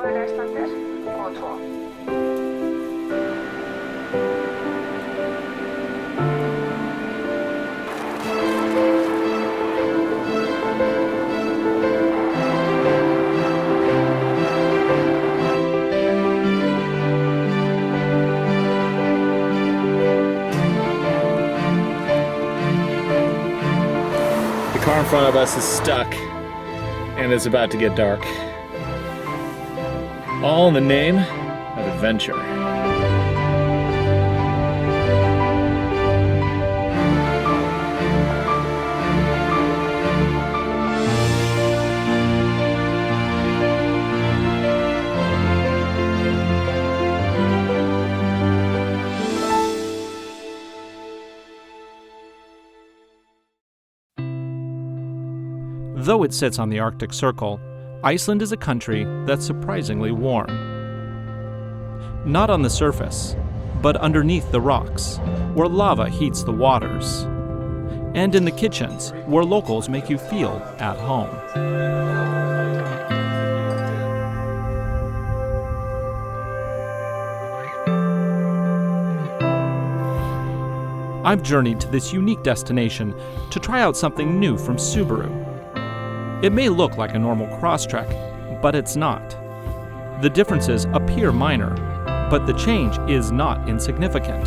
Subaru Iceslander K2. The car in front of us is stuck, and it's about to get dark. All in the name of adventure. Though it sits on the Arctic Circle, Iceland is a country that's surprisingly warm. Not on the surface, but underneath the rocks, where lava heats the waters. And in the kitchens, where locals make you feel at home. I've journeyed to this unique destination to try out something new from Subaru. It may look like a normal Crosstrek, but it's not. The differences appear minor, but the change is not insignificant.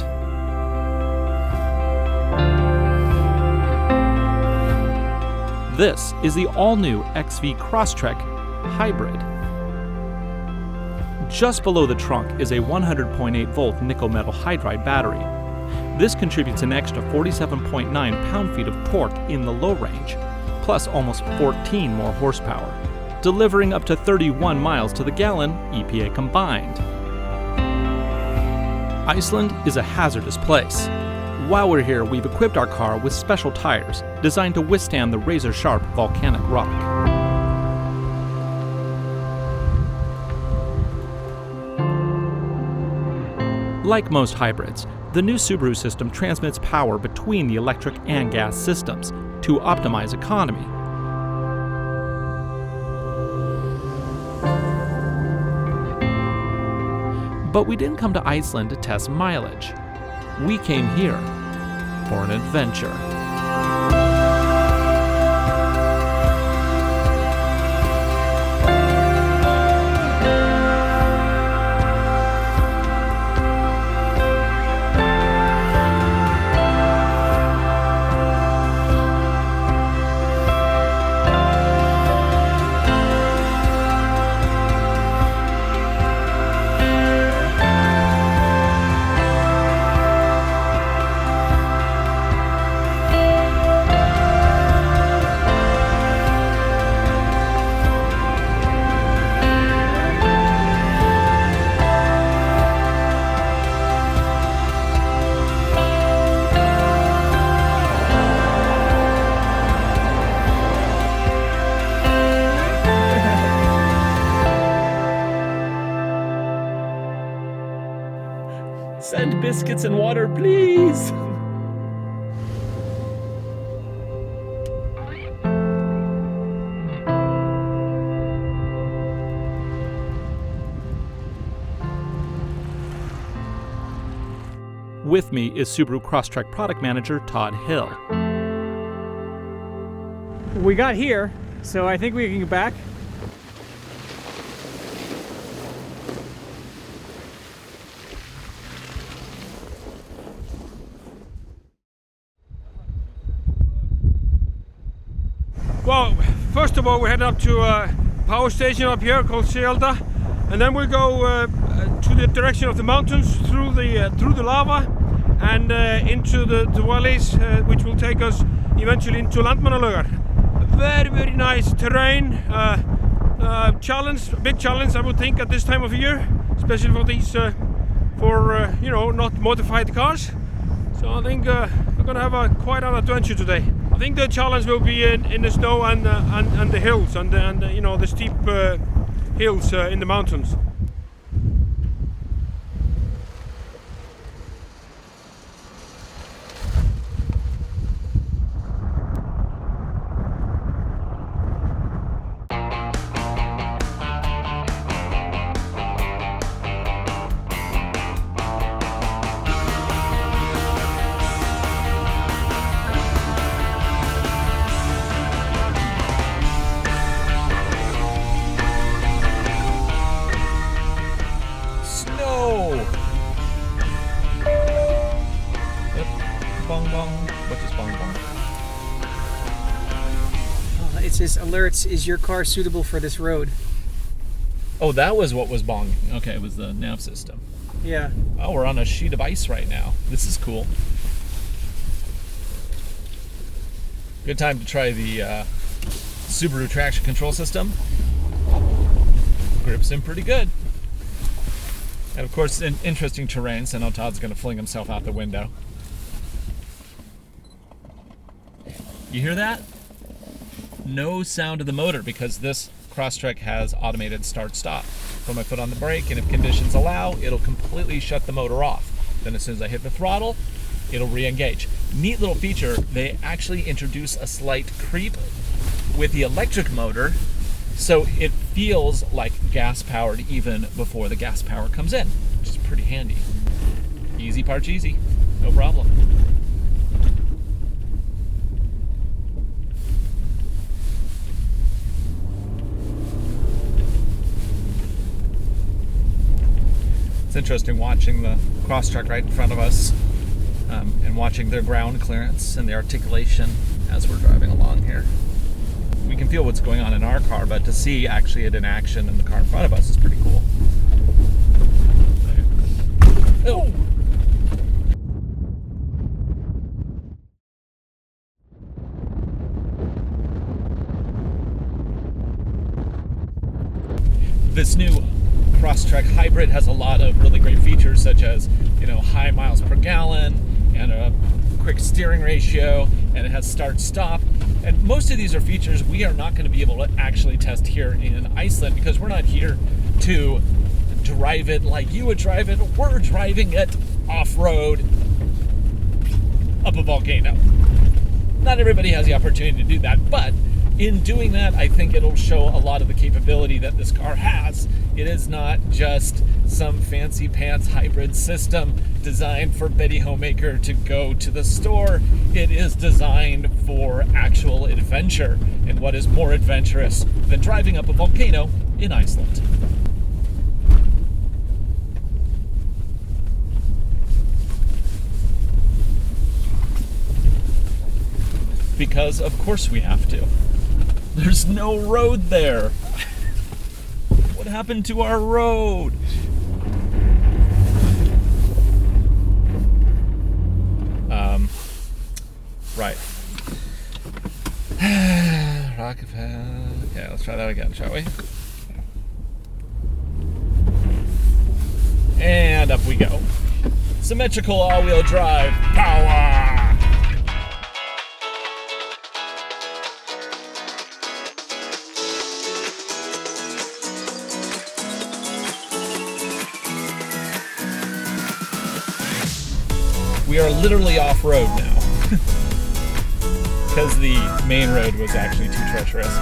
This is the all-new XV Crosstrek Hybrid. Just below the trunk is a 100.8 volt nickel metal hydride battery. This contributes an extra 47.9 pound-feet of torque in the low range, plus almost 14 more horsepower, delivering up to 31 miles to the gallon EPA combined. Iceland is a hazardous place. While we're here, we've equipped our car with special tires designed to withstand the razor-sharp volcanic rock. Like most hybrids, the new Subaru system transmits power between the electric and gas systems to optimize economy. But we didn't come to Iceland to test mileage. We came here for an adventure. Send biscuits and water, please! With me is Subaru Crosstrek product manager Todd Hill. We got here, so I think we can get back. Well, first of all, we're heading up to a power station up here called Selda, and then we'll go to the direction of the mountains through the lava and into the valleys, which will take us eventually into Landmannalaugar. Very, very nice terrain. Big challenge, I would think, at this time of year, especially for these, not modified cars. So I think we're going to have quite an adventure today. I think the challenge will be in the snow and the hills and the steep hills in the mountains. bong bong. What is bong bong? It says alerts, is your car suitable for this road? Oh, that was what was bonging. Okay, it was the nav system. Yeah. Oh, we're on a sheet of ice right now. This is cool. Good time to try the Subaru traction control system. Grips in pretty good. And of course, in interesting terrain, so now Todd's going to fling himself out the window. You hear that? No sound of the motor because this Crosstrek has automated start-stop. Put my foot on the brake, and if conditions allow, it'll completely shut the motor off. Then as soon as I hit the throttle, it'll re-engage. Neat little feature, they actually introduce a slight creep with the electric motor, so it feels like gas-powered even before the gas power comes in, which is pretty handy. Easy parts easy, no problem. It's interesting watching the Crosstrek right in front of us and watching their ground clearance and the articulation as we're driving along here. We can feel what's going on in our car, but to see actually it in action in the car in front of us is pretty cool. Oh! This new Crosstrek Hybrid has a lot of really great features, such as, high miles per gallon and a quick steering ratio, and it has start-stop. And most of these are features we are not going to be able to actually test here in Iceland because we're not here to drive it like you would drive it. We're driving it off-road up a volcano. Not everybody has the opportunity to do that, but in doing that, I think it'll show a lot of the capability that this car has. It is not just some fancy pants hybrid system designed for Betty Homemaker to go to the store. It is designed for actual adventure, and what is more adventurous than driving up a volcano in Iceland? Because of course we have to. There's no road there. What happened to our road? Right. Rockefeller. Okay, let's try that again, shall we? And up we go. Symmetrical all-wheel drive power! We are literally off-road now. Because the main road was actually too treacherous.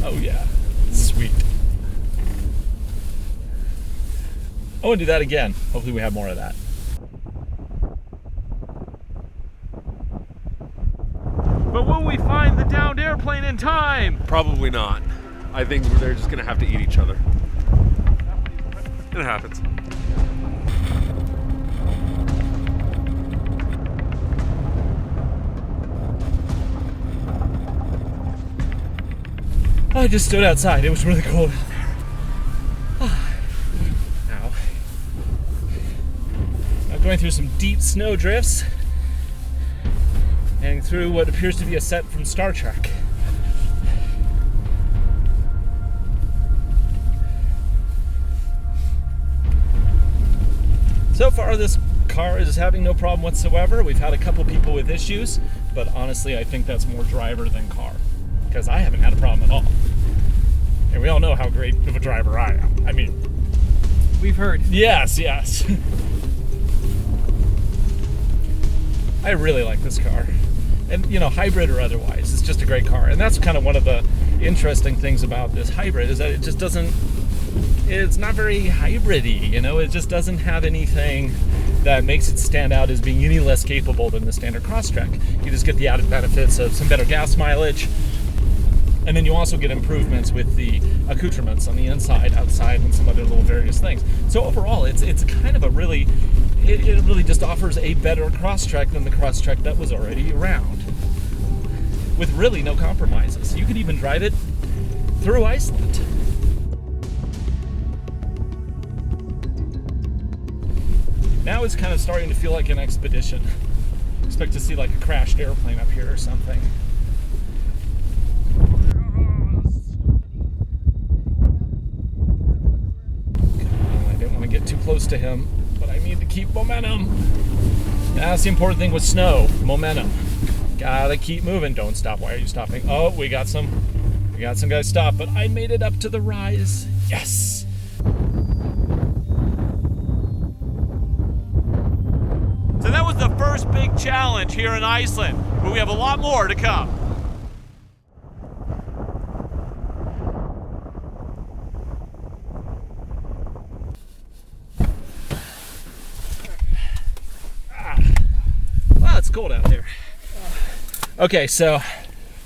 Oh yeah, sweet. I want to do that again. Hopefully we have more of that. But will we find the downed airplane in time? Probably not. I think they're just gonna have to eat each other. It happens. I just stood outside. It was really cold out there. Now, I'm going through some deep snow drifts and through what appears to be a set from Star Trek. So far, this car is having no problem whatsoever. We've had a couple people with issues, but honestly, I think that's more driver than car, because I haven't had a problem at all. And we all know how great of a driver I am. I mean, We've heard. yes. I really like this car. And, you know, hybrid or otherwise, it's just a great car. And that's kind of one of the interesting things about this hybrid, is that it just doesn't, it's not very hybrid-y, you know? It just doesn't have anything that makes it stand out as being any less capable than the standard Crosstrek. You just get the added benefits of some better gas mileage, and then you also get improvements with the accoutrements on the inside, outside, and some other little various things. So overall, it's kind of a really, it really just offers a better Crosstrek than the Crosstrek that was already around, with really no compromises. You could even drive it through Iceland. Now it's kind of starting to feel like an expedition. Expect to see like a crashed airplane up here or something. I didn't want to get too close to him, but I need to keep momentum. That's the important thing with snow, momentum. Gotta keep moving, don't stop. Why are you stopping? Oh, we got some guys stop, but I made it up to the rise. Yes! So that was the first big challenge here in Iceland, but we have a lot more to come. Wow, it's cold out there. Okay, so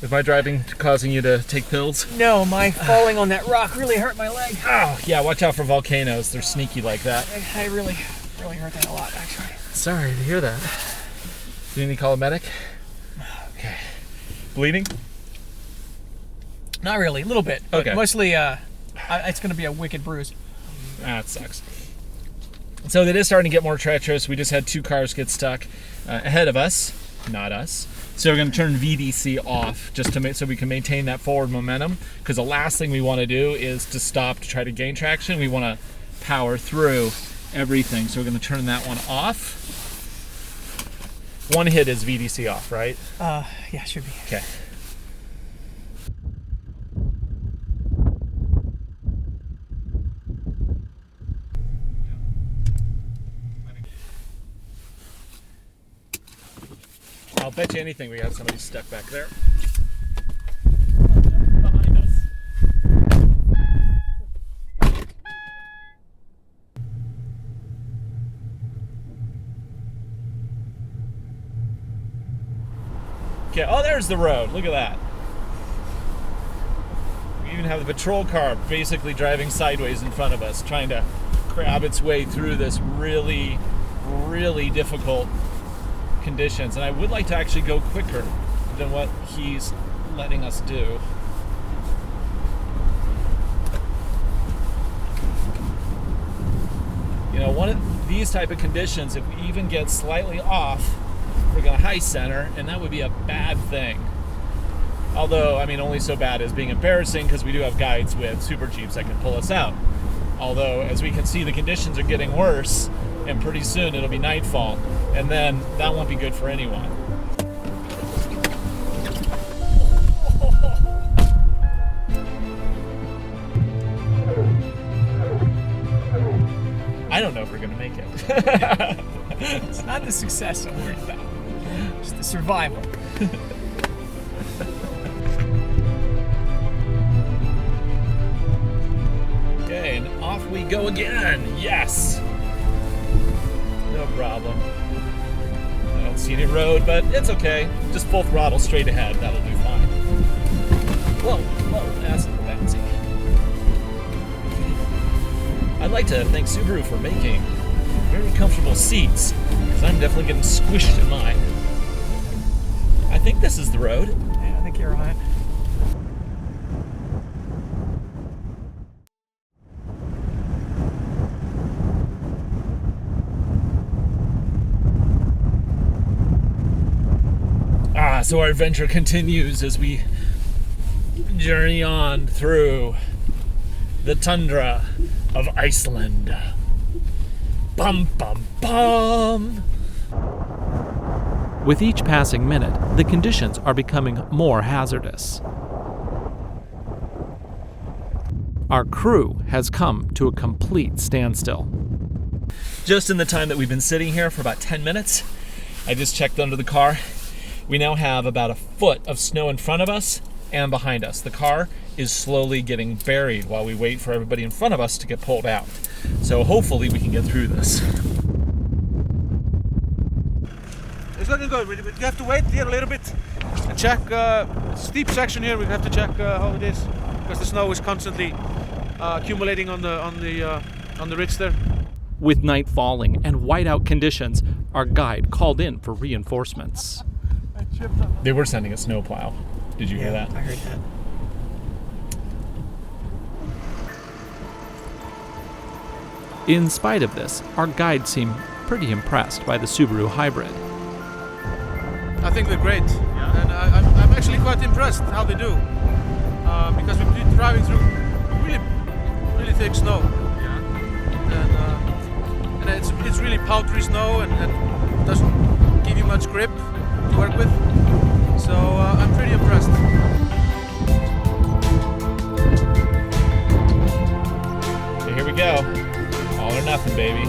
is my driving causing you to take pills? No, my falling on that rock really hurt my leg. Oh, yeah, watch out for volcanoes. They're sneaky like that. I really hurt that a lot, actually. Sorry to hear that. Do you need to call a medic? Okay. Bleeding? Not really, a little bit. But Okay. mostly, it's going to be a wicked bruise. That sucks. So it is starting to get more treacherous. We just had 2 cars get stuck ahead of us, not us. So we're going to turn VDC off just to so we can maintain that forward momentum. Because the last thing we want to do is to stop to try to gain traction. We want to power through everything. So we're going to turn that one off. One hit is VDC off, right? Yeah, should be. Okay. I'll bet you anything we got somebody stuck back there. Behind us. Okay, oh, there's the road. Look at that. We even have the patrol car basically driving sideways in front of us, trying to crab its way through this really, really difficult conditions. And I would like to actually go quicker than what he's letting us do. You know, one of these type of conditions, if we even get slightly off, we're going to high center, and that would be a bad thing. Although, I mean, only so bad as being embarrassing, because we do have guides with super jeeps that can pull us out. Although, as we can see, the conditions are getting worse, and pretty soon it'll be nightfall, and then that won't be good for anyone. I don't know if we're gonna make it. It's not the success I'm worried about. It's the survival. Okay, and off we go again. Yes! No problem. I don't see any road, but it's okay. Just full throttle straight ahead. That'll do fine. Whoa, that's a little bouncy. I'd like to thank Subaru for making very comfortable seats, because I'm definitely getting squished in mine. I think this is the road. Yeah, I think you're right. So our adventure continues as we journey on through the tundra of Iceland. Bum, bum, bum. With each passing minute, the conditions are becoming more hazardous. Our crew has come to a complete standstill. Just in the time that we've been sitting here for about 10 minutes, I just checked under the car. We now have about a foot of snow in front of us and behind us. The car is slowly getting buried while we wait for everybody in front of us to get pulled out. So hopefully we can get through this. It's looking good. We have to wait here a little bit and check steep section here. We have to check how it is because the snow is constantly accumulating on the ridge there. With night falling and whiteout conditions, our guide called in for reinforcements. They were sending a snowplow. Did you hear that? I heard that. In spite of this, our guide seemed pretty impressed by the Subaru Hybrid. I think they're great, and I'm actually quite impressed how they do because we've been driving through really thick snow, and it's really powdery snow and doesn't give you much grip to work with. So I'm pretty impressed. So here we go. All or nothing, baby.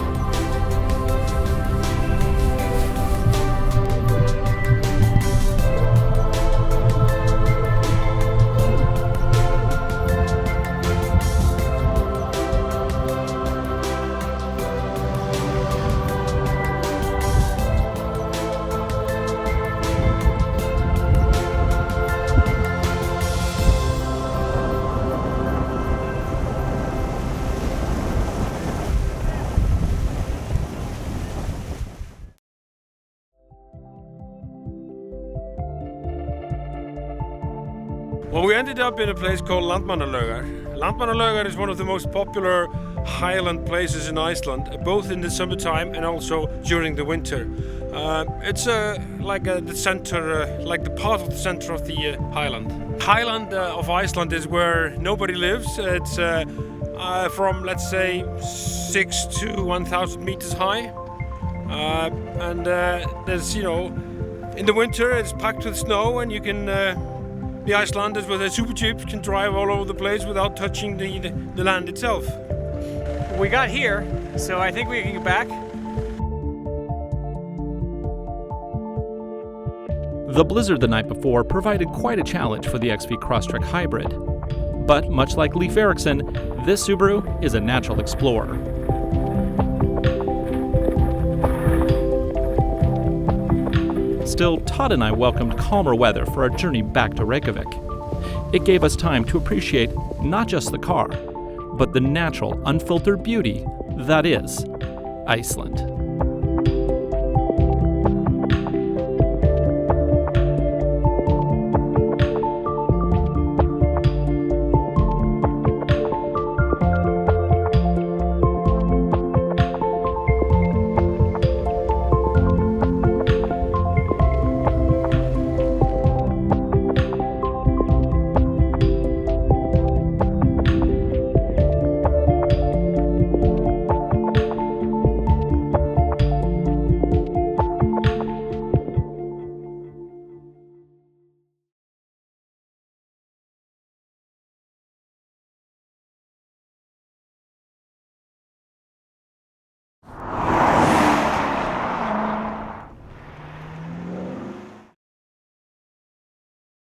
Well, we ended up in a place called Landmannalaugar. Landmannalaugar is one of the most popular highland places in Iceland, both in the summertime and also during the winter. It's the center, like the part of the center of the highland. Highland of Iceland is where nobody lives. It's from, let's say, 6 to 1,000 meters high. And there's, in the winter it's packed with snow, and you can the Icelanders with their super jeeps can drive all over the place without touching the land itself. We got here, so I think we can get back. The blizzard the night before provided quite a challenge for the XV Crosstrek Hybrid. But much like Leif Erikson, this Subaru is a natural explorer. Still, Todd and I welcomed calmer weather for our journey back to Reykjavik. It gave us time to appreciate not just the car, but the natural, unfiltered beauty that is Iceland.